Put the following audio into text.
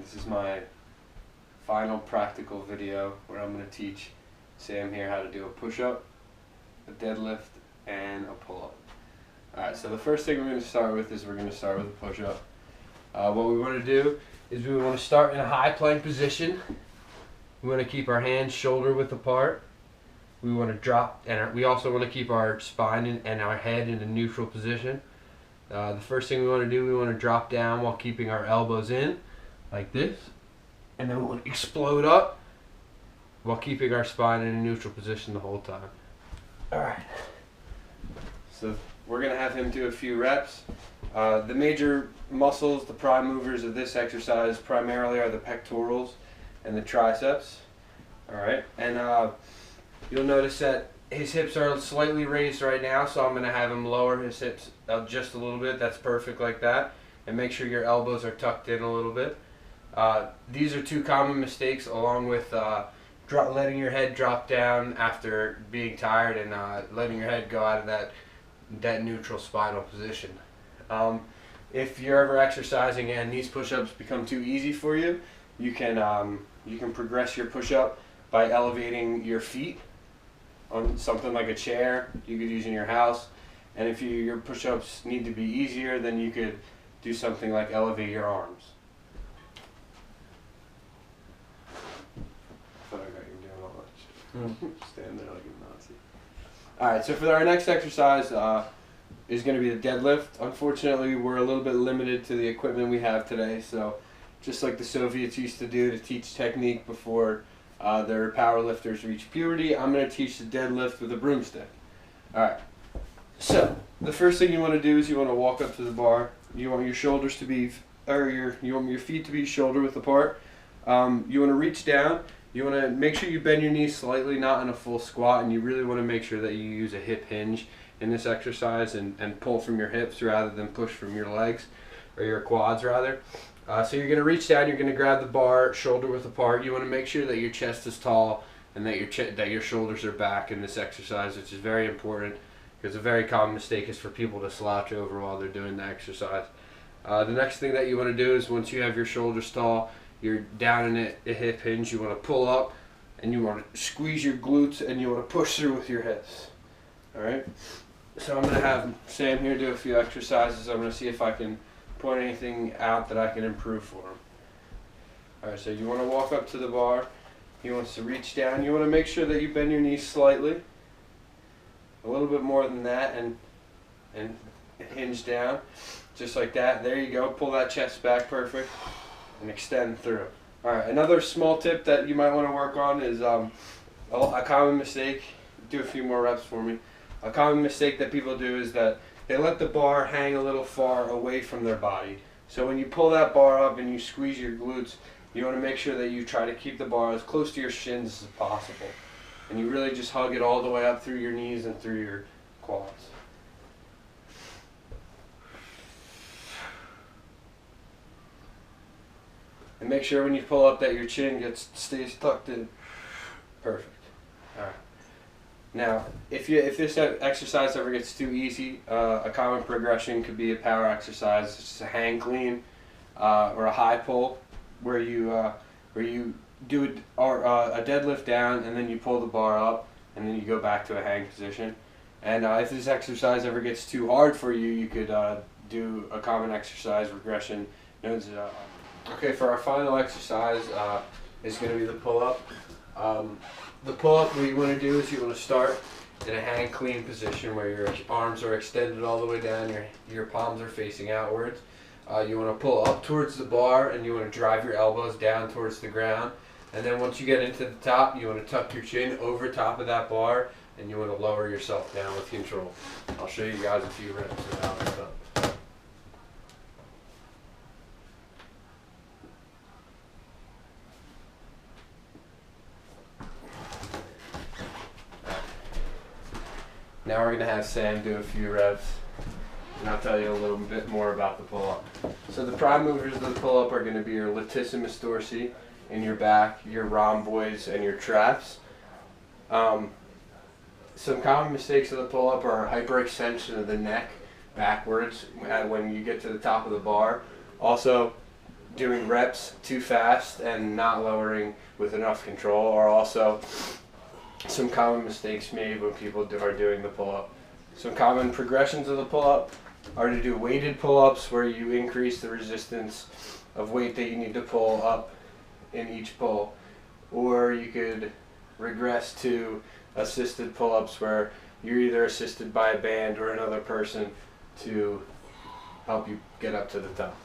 This is my final practical video where I'm going to teach Sam here how to do a push-up, a deadlift, and a pull-up. Alright, so the first thing we're going to start with is we're going to start with a push-up. What we want to do is we want to start in a high plank position. We want to keep our hands shoulder width apart. We want to drop, and we also want to keep our spine and our head in a neutral position. The first thing we want to do, we want to drop down while keeping our elbows in, like this. And then we want to explode up while keeping our spine in a neutral position the whole time. Alright. So we're going to have him do a few reps. The major muscles, the prime movers of this exercise primarily are the pectorals and the triceps. Alright, and you'll notice that his hips are slightly raised right now, so I'm going to have him lower his hips just a little bit. That's perfect like that. And make sure your elbows are tucked in a little bit. These are two common mistakes, along with letting your head drop down after being tired and letting your head go out of that neutral spinal position. If you're ever exercising and these push-ups become too easy for you, you can progress your push-up by elevating your feet on something like a chair you could use in your house. And if your push-ups need to be easier, then you could do something like elevate your arms. I thought I got you doing all that. Stand there like a Nazi. Alright, so for our next exercise is going to be the deadlift. Unfortunately, we're a little bit limited to the equipment we have today, so just like the Soviets used to do to teach technique before their power lifters reach puberty, I'm going to teach the deadlift with a broomstick. Alright, so the first thing you want to do is you want to walk up to the bar. You want your shoulders to be, you want your feet to be shoulder width apart. You want to reach down. You want to make sure you bend your knees slightly, not in a full squat, and you really want to make sure that you use a hip hinge in this exercise and pull from your hips rather than push from your legs, or your quads rather. So you're going to reach down, you're going to grab the bar shoulder width apart. You want to make sure that your chest is tall and that your shoulders are back in this exercise, which is very important because a very common mistake is for people to slouch over while they're doing the exercise. The next thing that you want to do is once you have your shoulders tall, you're down in a hip hinge, you want to pull up and you want to squeeze your glutes and you want to push through with your hips. Alright? So I'm going to have Sam here do a few exercises. I'm going to see if I can point anything out that I can improve for him. Alright, so you want to walk up to the bar. He wants to reach down. You want to make sure that you bend your knees slightly. A little bit more than that and hinge down. Just like that. There you go. Pull that chest back perfect and extend through. Alright, another small tip that you might want to work on is a common mistake. Do a few more reps for me. A common mistake that people do is that they let the bar hang a little far away from their body. So when you pull that bar up and you squeeze your glutes, you want to make sure that you try to keep the bar as close to your shins as possible. And you really just hug it all the way up through your knees and through your quads. And make sure when you pull up that your chin stays tucked in. Perfect. Alright. Now, if this exercise ever gets too easy, a common progression could be a power exercise, just a hang clean or a high pull, where you do a deadlift down and then you pull the bar up and then you go back to a hang position. And if this exercise ever gets too hard for you, you could do a common exercise regression known as okay, for our final exercise is going to be the pull-up. The pull-up, what you want to do is you want to start in a hang clean position where your arms are extended all the way down, your palms are facing outwards. You want to pull up towards the bar and you want to drive your elbows down towards the ground. And then once you get into the top, you want to tuck your chin over top of that bar and you want to lower yourself down with control. I'll show you guys a few reps of how it's done. Now we're going to have Sam do a few reps, and I'll tell you a little bit more about the pull-up. So the prime movers of the pull-up are going to be your latissimus dorsi in your back, your rhomboids, and your traps. Some common mistakes of the pull-up are hyperextension of the neck backwards when you get to the top of the bar. Also, doing reps too fast and not lowering with enough control are also some common mistakes made when people are doing the pull-up. Some common progressions of the pull-up are to do weighted pull-ups where you increase the resistance of weight that you need to pull up in each pull, or you could regress to assisted pull-ups where you're either assisted by a band or another person to help you get up to the top.